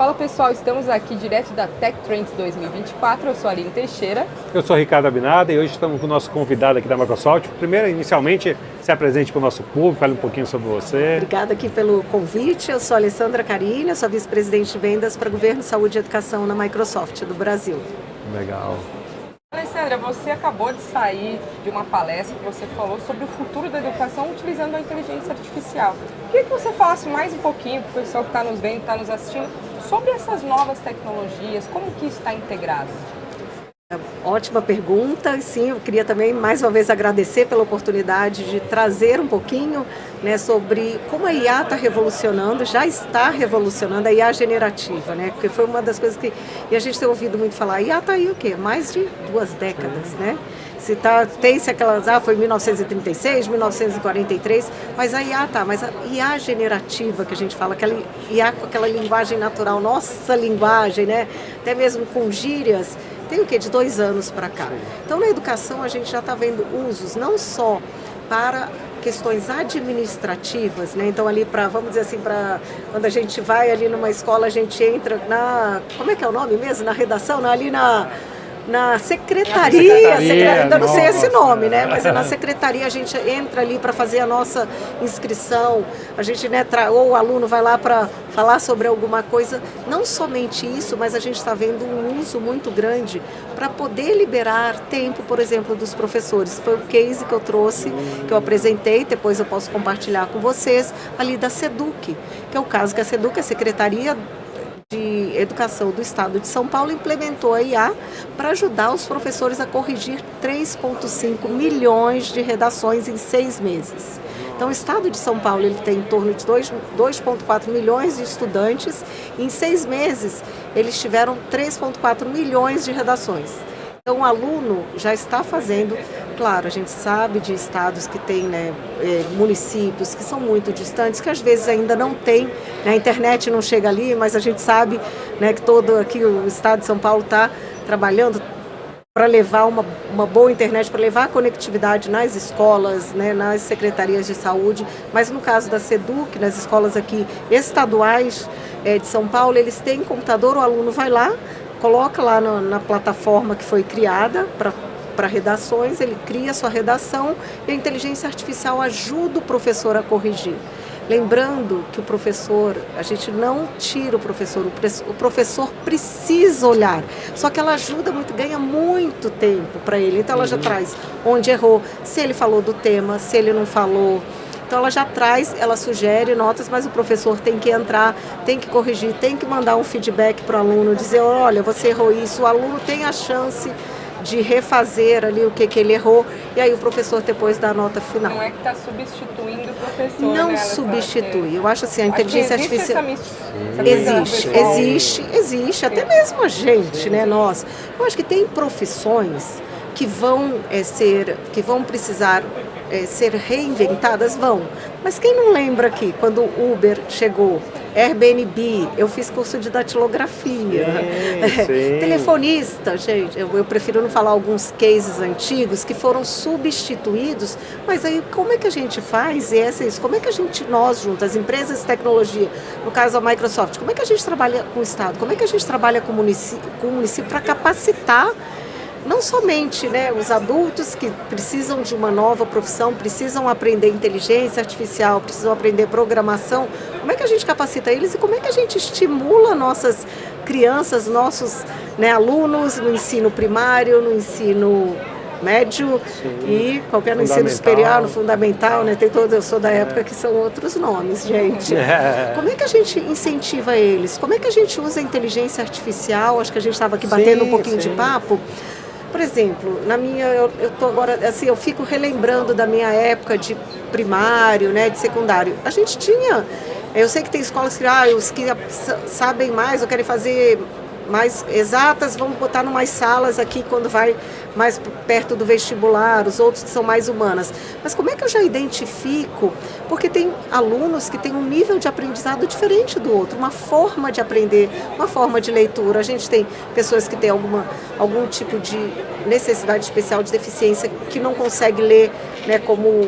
Fala pessoal, estamos aqui direto da Tech Trends 2024, eu sou a Aline Teixeira. Eu sou Ricardo Abinada e hoje estamos com o nosso convidado aqui da Microsoft. Primeiro, inicialmente, se apresente para o nosso público, fale um pouquinho sobre você. Obrigada aqui pelo convite, eu sou a Alessandra Carilli, eu sou vice-presidente de vendas para Governo, Saúde e Educação na Microsoft do Brasil. Legal. Alessandra, você acabou de sair de uma palestra que você falou sobre o futuro da educação utilizando a inteligência artificial. Queria que você falasse mais um pouquinho para o pessoal que está nos vendo, está nos assistindo, sobre essas novas tecnologias, como que isso está integrado? Ótima pergunta, e sim, eu queria também mais uma vez agradecer pela oportunidade de trazer um pouquinho, né, sobre como a IA está revolucionando, já está revolucionando a IA generativa, né, porque foi uma das coisas que a gente tem ouvido muito falar. A IA está aí o quê? Mais de 2 décadas, né? Tem-se aquelas, foi 1936, 1943, mas a IA mas a IA generativa que a gente fala, aquela IA com aquela linguagem natural, nossa linguagem, né, até mesmo com gírias, tem o quê? De 2 anos para cá. Então, na educação, a gente já está vendo usos não só para questões administrativas, né? Então, ali para, vamos dizer assim, para quando a gente vai ali numa escola, a gente entra como é que é o nome mesmo? Na redação, não, ali na secretaria, ainda não sei esse nome, né? Mas na secretaria a gente entra ali para fazer a nossa inscrição, a gente, né, ou o aluno vai lá para falar sobre alguma coisa. Não somente isso, mas a gente está vendo um uso muito grande para poder liberar tempo, por exemplo, dos professores. Foi o case que eu trouxe, que eu apresentei, depois eu posso compartilhar com vocês, ali da SEDUC, que é o caso que a SEDUC, a Secretaria de Educação do Estado de São Paulo, implementou a IA para ajudar os professores a corrigir 3,5 milhões de redações em 6 meses. Então, o Estado de São Paulo ele tem em torno de 2,4 milhões de estudantes e em 6 meses eles tiveram 3,4 milhões de redações. Então, o aluno já está fazendo, claro, a gente sabe de estados que têm, né, municípios que são muito distantes, que às vezes ainda não tem, né, a internet não chega ali, mas a gente sabe, né, que todo aqui o estado de São Paulo está trabalhando para levar uma boa internet, para levar a conectividade nas escolas, né, nas secretarias de saúde, mas no caso da SEDUC, nas escolas aqui estaduais de São Paulo, eles têm computador, o aluno vai lá, coloca lá na plataforma que foi criada para redações, ele cria a sua redação e a inteligência artificial ajuda o professor a corrigir. Lembrando que o professor, a gente não tira o professor precisa olhar, só que ela ajuda muito, ganha muito tempo para ele, então ela já traz onde errou, se ele falou do tema, se ele não falou. Então ela já traz, ela sugere notas, mas o professor tem que entrar, tem que corrigir, tem que mandar um feedback para o aluno, dizer, olha, você errou isso, o aluno tem a chance de refazer ali o que ele errou, e aí o professor depois dá a nota final. Não é que está substituindo o professor, não, né? substitui. Eu acho assim, a inteligência artificial... Existe, até mesmo a gente, né, nós. Eu acho que tem profissões que vão precisar ser reinventadas, mas quem não lembra aqui, quando o Uber chegou, Airbnb, eu fiz curso de datilografia, sim. Telefonista, gente, eu prefiro não falar alguns cases antigos que foram substituídos, mas aí como é que a gente faz isso? Como é que nós juntos, as empresas de tecnologia, no caso a Microsoft, como é que a gente trabalha com o Estado, como é que a gente trabalha com o município para capacitar não somente, né, os adultos que precisam de uma nova profissão, precisam aprender inteligência artificial, precisam aprender programação, como é que a gente capacita eles e como é que a gente estimula nossas crianças, nossos, né, alunos no ensino primário, no ensino médio, sim, e qualquer no ensino superior, no fundamental, né, tem todos, eu sou da época que são outros nomes, gente. Como é que a gente incentiva eles? Como é que a gente usa a inteligência artificial? Acho que a gente estava aqui batendo um pouquinho de papo. Por exemplo, eu tô agora, assim, eu fico relembrando da minha época de primário, né, de secundário. A gente tinha, eu sei que tem escolas que, os que sabem mais ou querem fazer mais exatas, vamos botar numas salas aqui quando vai mais perto do vestibular, os outros que são mais humanas. Mas como é que eu já identifico? Porque tem alunos que têm um nível de aprendizado diferente do outro, uma forma de aprender, uma forma de leitura. A gente tem pessoas que têm algum tipo de necessidade especial de deficiência que não consegue ler, né, como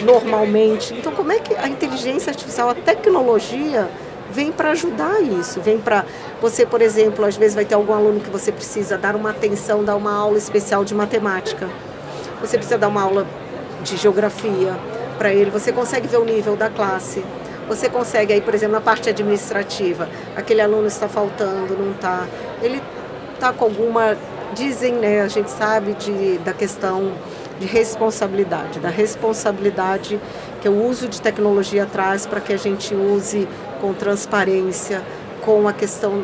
normalmente. Então, como é que a inteligência artificial, a tecnologia vem para ajudar isso, vem para você, por exemplo, às vezes vai ter algum aluno que você precisa dar uma atenção, dar uma aula especial de matemática, você precisa dar uma aula de geografia para ele, você consegue ver o nível da classe, você consegue aí, por exemplo, na parte administrativa, aquele aluno está faltando, não está, ele está com alguma, dizem, né, a gente sabe da questão de responsabilidade, da responsabilidade que o uso de tecnologia traz para que a gente use com transparência, com a questão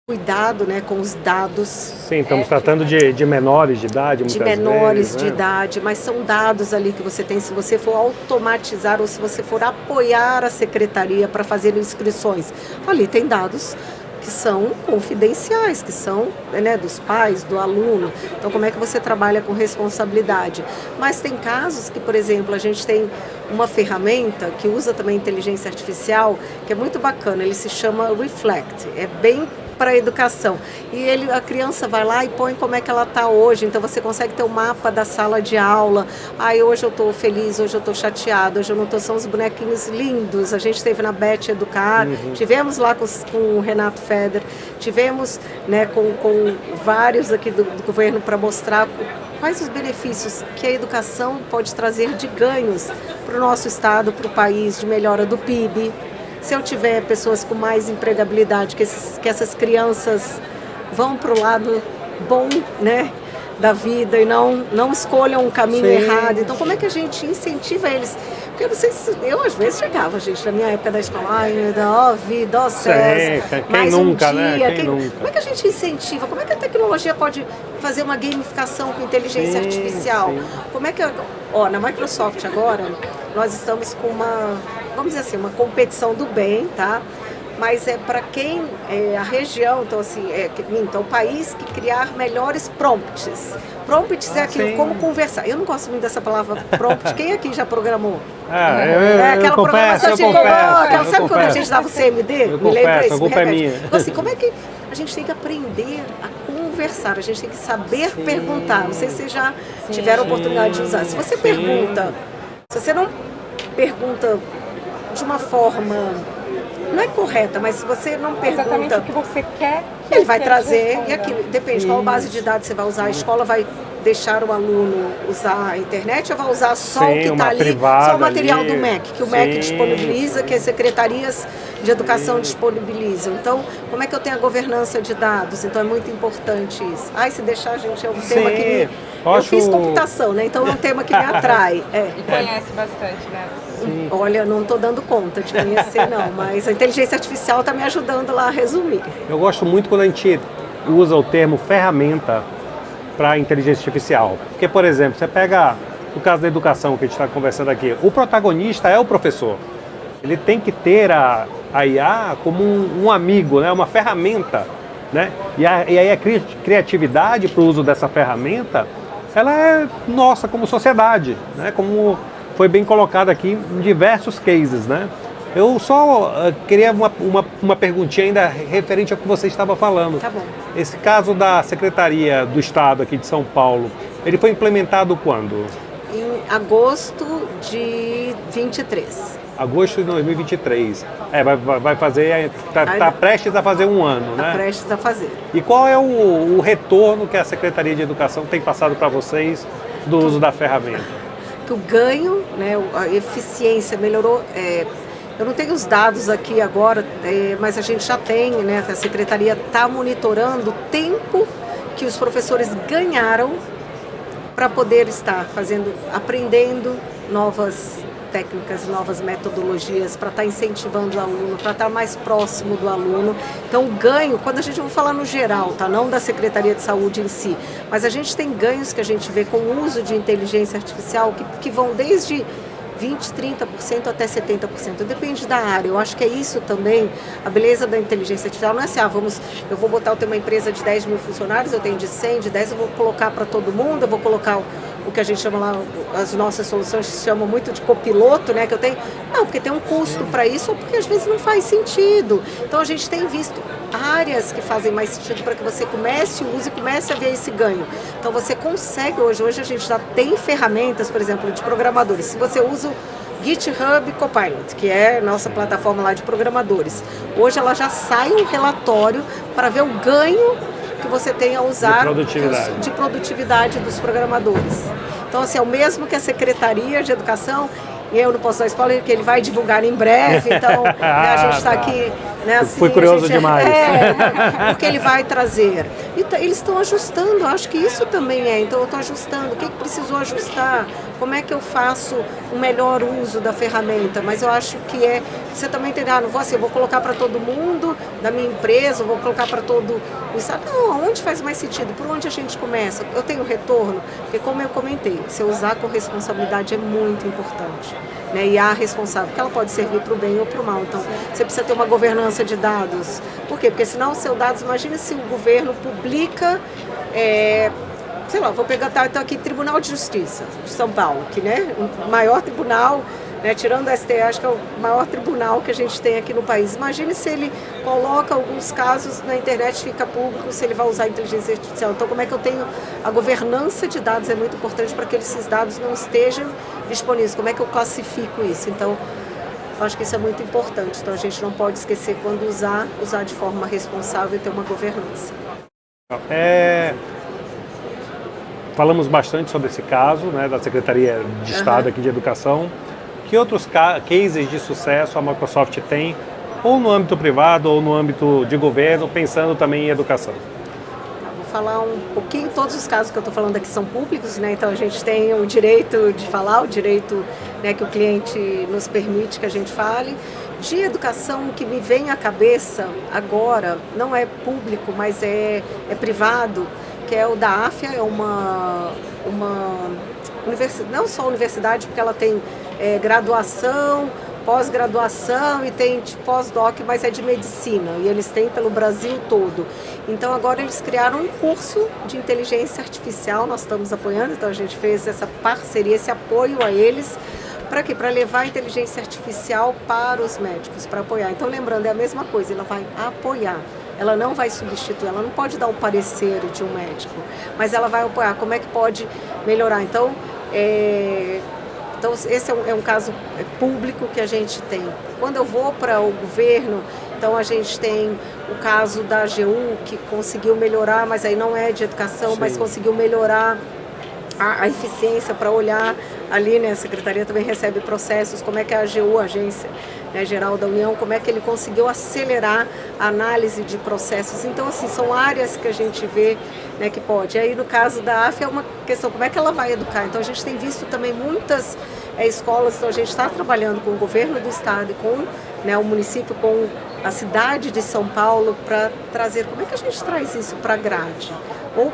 cuidado, né, com os dados. Sim, estamos tratando de menores de idade, muitas vezes. De menores de né? idade, mas são dados ali que você tem, se você for automatizar ou se você for apoiar a secretaria para fazer inscrições, ali tem dados que são confidenciais, que são, né, dos pais, do aluno. Então, como é que você trabalha com responsabilidade? Mas tem casos que, por exemplo, a gente tem uma ferramenta que usa também inteligência artificial, que é muito bacana, ele se chama Reflect, é bem para a educação. E a criança vai lá e põe como é que ela está hoje. Então você consegue ter um mapa da sala de aula. Hoje eu estou feliz, hoje eu estou chateada, hoje eu não estou. São os bonequinhos lindos. A gente esteve na Bet Educar, tivemos lá com o Renato Feder, tivemos, né, com vários aqui do governo para mostrar quais os benefícios que a educação pode trazer de ganhos para o nosso estado, para o país, de melhora do PIB. Se eu tiver pessoas com mais empregabilidade, que essas crianças vão para o lado bom, né, da vida e não escolham um caminho errado. Então, como é que a gente incentiva eles? Porque eu não sei se... Eu, às vezes, chegava, gente, na minha época da escola, ó vida, ó César, mais nunca, um dia. Né? Quem nunca? Como é que a gente incentiva? Como é que a tecnologia pode fazer uma gamificação com inteligência artificial? Como é que... na Microsoft agora, nós estamos com vamos dizer assim, uma competição do bem, tá? Mas é para quem, a região, então assim, o país que criar melhores prompts. Prompts é aquilo, como conversar. Eu não gosto muito dessa palavra prompt. Quem aqui já programou? Aquela programação de sabe quando a gente dava o CMD? Me lembra isso, me remete. Então assim, como é que a gente tem que aprender a conversar, a gente tem que saber perguntar. Não sei se vocês já tiveram a oportunidade de usar. Se você pergunta, se você não pergunta de uma forma, não é correta, mas se você não pergunta... Exatamente o que você quer. Ele vai trazer, e aquilo, depende qual base de dados você vai usar. A escola vai deixar o aluno usar a internet ou vai usar só o que está ali, só o material do MEC, que o MEC disponibiliza, que as secretarias de educação disponibilizam. Então, como é que eu tenho a governança de dados? Então, é muito importante isso. Se deixar, gente, é um tema que eu fiz computação, né? Então, é um tema que me atrai. E conhece bastante, né? Olha, não estou dando conta de conhecer, não, mas a inteligência artificial está me ajudando lá a resumir. Eu gosto muito quando a gente usa o termo ferramenta para inteligência artificial. Porque, por exemplo, você pega o caso da educação que a gente está conversando aqui, o protagonista é o professor. Ele tem que ter a IA como um amigo, né? Uma ferramenta. Né? E aí a criatividade para o uso dessa ferramenta, ela é nossa como sociedade, né? Como foi bem colocado aqui em diversos cases, né? Eu só queria uma perguntinha ainda referente ao que você estava falando. Tá bom. Esse caso da Secretaria do Estado aqui de São Paulo, ele foi implementado quando? Em agosto de 23. Agosto de 2023. Vai fazer, está prestes a fazer um ano, né? Está prestes a fazer. E qual é o retorno que a Secretaria de Educação tem passado para vocês do uso da ferramenta? Que o ganho, né, a eficiência melhorou. Eu não tenho os dados aqui agora, mas a gente já tem, né? A Secretaria está monitorando o tempo que os professores ganharam para poder estar aprendendo novas técnicas, novas metodologias, para estar incentivando o aluno, para estar mais próximo do aluno. Então, o ganho, quando a gente vai falar no geral, tá? Não da Secretaria de Saúde em si, mas a gente tem ganhos que a gente vê com o uso de inteligência artificial que vão desde 20%, 30% até 70%. Depende da área. Eu acho que é isso também, a beleza da inteligência artificial. Não é assim, eu tenho uma empresa de 10 mil funcionários, eu tenho de 100, de 10, eu vou colocar para todo mundo, eu vou colocar o que a gente chama lá, as nossas soluções chamam muito de copiloto, né, que eu tenho. Não, porque tem um custo para isso, ou porque às vezes não faz sentido. Então a gente tem visto áreas que fazem mais sentido para que você comece o uso e comece a ver esse ganho. Então você consegue hoje a gente já tem ferramentas, por exemplo, de programadores. Se você usa GitHub Copilot, que é nossa plataforma lá de programadores. Hoje ela já sai um relatório para ver o ganho que você tem a usar de produtividade dos programadores. Então, assim, é o mesmo que a Secretaria de Educação, e eu não posso dar spoiler, porque ele vai divulgar em breve, então né, a gente está aqui... Né, assim, fui curioso demais. Porque ele vai trazer. E eles estão ajustando, acho que isso também é. Então eu estou ajustando. O que precisou ajustar? Como é que eu faço um melhor uso da ferramenta? Mas eu acho que você também tem, não vou assim, eu vou colocar para todo mundo da minha empresa, eu vou colocar para todo o estado. Não, onde faz mais sentido? Por onde a gente começa? Eu tenho retorno? Porque como eu comentei, se eu usar com responsabilidade é muito importante. Né, e a responsável, porque ela pode servir para o bem ou para o mal. Então, você precisa ter uma governança de dados. Por quê? Porque senão os seus dados, imagina se o governo publica, sei lá, vou pegar então aqui Tribunal de Justiça de São Paulo, que né, o maior tribunal, né, tirando o STF, acho que é o maior tribunal que a gente tem aqui no país. Imagine se ele coloca alguns casos na internet, fica público, se ele vai usar a inteligência artificial. Então, como é que eu tenho a governança de dados? É muito importante para que esses dados não estejam disponíveis. Como é que eu classifico isso? Então, eu acho que isso é muito importante. Então, a gente não pode esquecer quando usar de forma responsável e ter uma governança. Falamos bastante sobre esse caso, né, da Secretaria de Estado aqui de Educação. Que outros cases de sucesso a Microsoft tem, ou no âmbito privado, ou no âmbito de governo, pensando também em educação? Vou falar um pouquinho, todos os casos que eu estou falando aqui são públicos, né? Então a gente tem o direito de falar, o direito, né, que o cliente nos permite que a gente fale. De educação, o que me vem à cabeça agora, não é público, mas é privado, que é o da AFIA, é uma universidade, não só universidade, porque ela tem graduação, pós-graduação e tem pós-doc, mas é de medicina, e eles têm pelo Brasil todo. Então agora eles criaram um curso de inteligência artificial, nós estamos apoiando, então a gente fez essa parceria, esse apoio a eles. Para quê? Para levar a inteligência artificial para os médicos, para apoiar. Então lembrando, é a mesma coisa, ela vai apoiar. Ela não vai substituir, ela não pode dar o parecer de um médico, mas ela vai apoiar. Como é que pode melhorar? Então esse é um caso público que a gente tem. Quando eu vou para o governo, então a gente tem o caso da AGU, que conseguiu melhorar, mas aí não é de educação, mas conseguiu melhorar a eficiência para olhar ali, né, a Secretaria também recebe processos, como é que a AGU, a Agência, né, Geral da União, como é que ele conseguiu acelerar a análise de processos. Então, assim, são áreas que a gente vê, né, que pode. Aí, no caso da AF, é uma questão, como é que ela vai educar? Então, a gente tem visto também muitas escolas, então a gente está trabalhando com o governo do estado e com, né, o município, com a cidade de São Paulo, para trazer, como é que a gente traz isso para a grade? Ou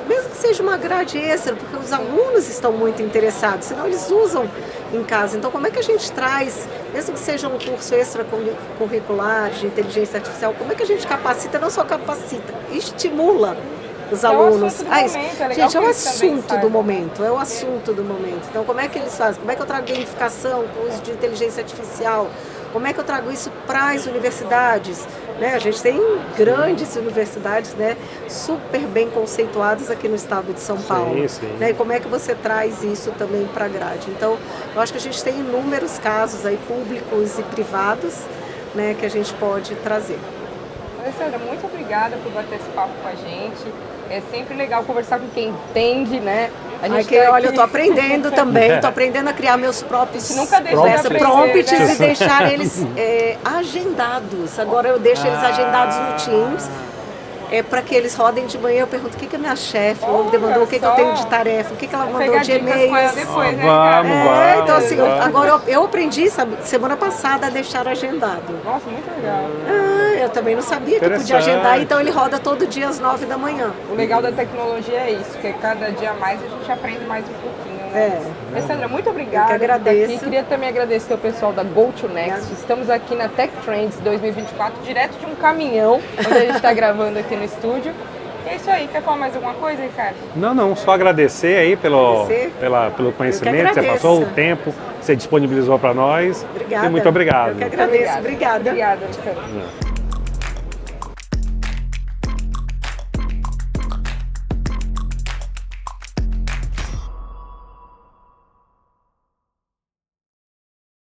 mesmo que seja uma grade extra, porque os alunos estão muito interessados, senão eles usam em casa. Então, como é que a gente traz, mesmo que seja um curso extracurricular de inteligência artificial, como é que a gente capacita, não só capacita, estimula os alunos. Gente, é o assunto do momento, é o assunto do momento. Então, como é que eles fazem? Como é que eu trago gamificação com o uso de inteligência artificial? Como é que eu trago isso para as universidades? Né? A gente tem grandes universidades, né, super bem conceituadas aqui no estado de São Paulo. Né? E como é que você traz isso também para a grade? Então, eu acho que a gente tem inúmeros casos aí, públicos e privados, né, que a gente pode trazer. Alessandra, muito obrigada por bater esse papo com a gente. É sempre legal conversar com quem entende, né? Olha, eu estou aprendendo também, estou aprendendo a criar meus próprios prompts, né? E deixar eles agendados. Agora eu deixo eles agendados no Teams. Para que eles rodem de manhã. Eu pergunto o que a minha chefe demandou, o que eu tenho de tarefa, o que ela mandou de e-mails. Vamos. Então, assim, agora eu aprendi, sabe, semana passada a deixar agendado. Nossa, muito legal. Eu também não sabia que podia agendar, então ele roda todo dia às 9 da manhã. O legal da tecnologia é isso, que cada dia mais a gente aprende mais um pouquinho. Né? Alessandra, muito obrigada. Eu que agradeço. Queria também agradecer o pessoal da GoToNext. Estamos aqui na Tech Trends 2024, direto de um caminhão, onde a gente está gravando aqui no estúdio. É isso aí. Quer falar mais alguma coisa, Ricardo? Não, só agradecer aí pelo conhecimento que você passou, o tempo que você disponibilizou para nós. Obrigada. E muito obrigado. Eu que agradeço. Obrigada. Obrigada, Alessandra.